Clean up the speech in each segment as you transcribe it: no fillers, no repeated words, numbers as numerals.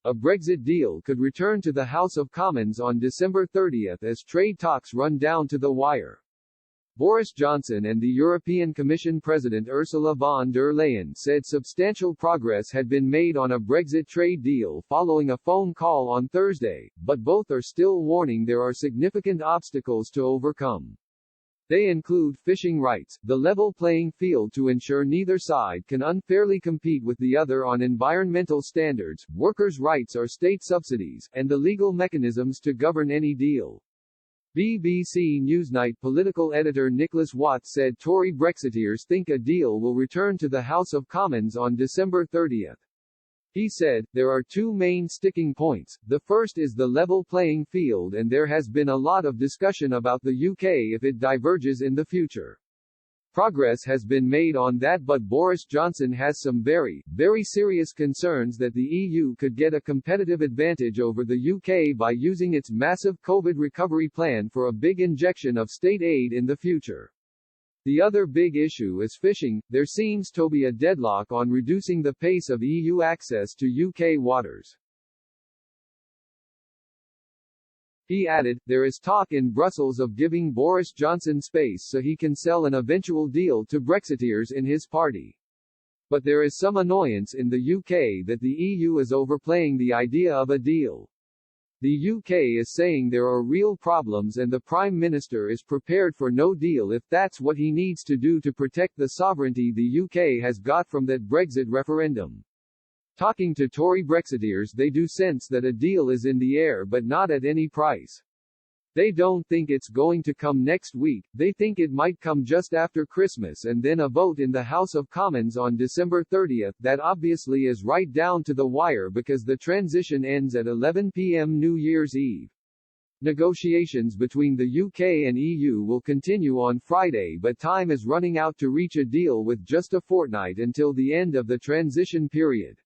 A Brexit deal could return to the House of Commons on December 30 as trade talks run down to the wire. Boris Johnson and the European Commission President Ursula von der Leyen said substantial progress had been made on a Brexit trade deal following a phone call on Thursday, but both are still warning there are significant obstacles to overcome. They include fishing rights, the level playing field to ensure neither side can unfairly compete with the other on environmental standards, workers' rights or state subsidies, and the legal mechanisms to govern any deal. BBC Newsnight political editor Nicholas Watt said Tory Brexiteers think a deal will return to the House of Commons on December 30. He said, there are two main sticking points. The first is the level playing field, and there has been a lot of discussion about the UK if it diverges in the future. Progress has been made on that, but Boris Johnson has some very, very serious concerns that the EU could get a competitive advantage over the UK by using its massive COVID recovery plan for a big injection of state aid in the future. The other big issue is fishing. There seems to be a deadlock on reducing the pace of EU access to UK waters. He added, there is talk in Brussels of giving Boris Johnson space so he can sell an eventual deal to Brexiteers in his party. But there is some annoyance in the UK that the EU is overplaying the idea of a deal. The UK is saying there are real problems and the Prime Minister is prepared for no deal if that's what he needs to do to protect the sovereignty the UK has got from that Brexit referendum. Talking to Tory Brexiteers, they do sense that a deal is in the air but not at any price. They don't think it's going to come next week, they think it might come just after Christmas and then a vote in the House of Commons on December 30. That obviously is right down to the wire because the transition ends at 11 p.m. New Year's Eve. Negotiations between the UK and EU will continue on Friday, but time is running out to reach a deal with just a fortnight until the end of the transition period.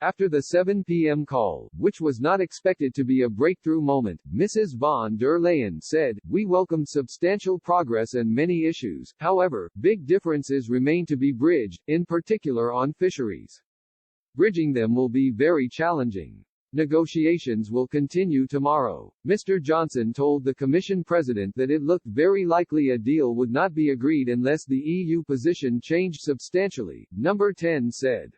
After the 7 p.m. call, which was not expected to be a breakthrough moment, Mrs. von der Leyen said, we welcome substantial progress and many issues, however, big differences remain to be bridged, in particular on fisheries. Bridging them will be very challenging. Negotiations will continue tomorrow. Mr. Johnson told the Commission President that it looked very likely a deal would not be agreed unless the EU position changed substantially, Number 10 said.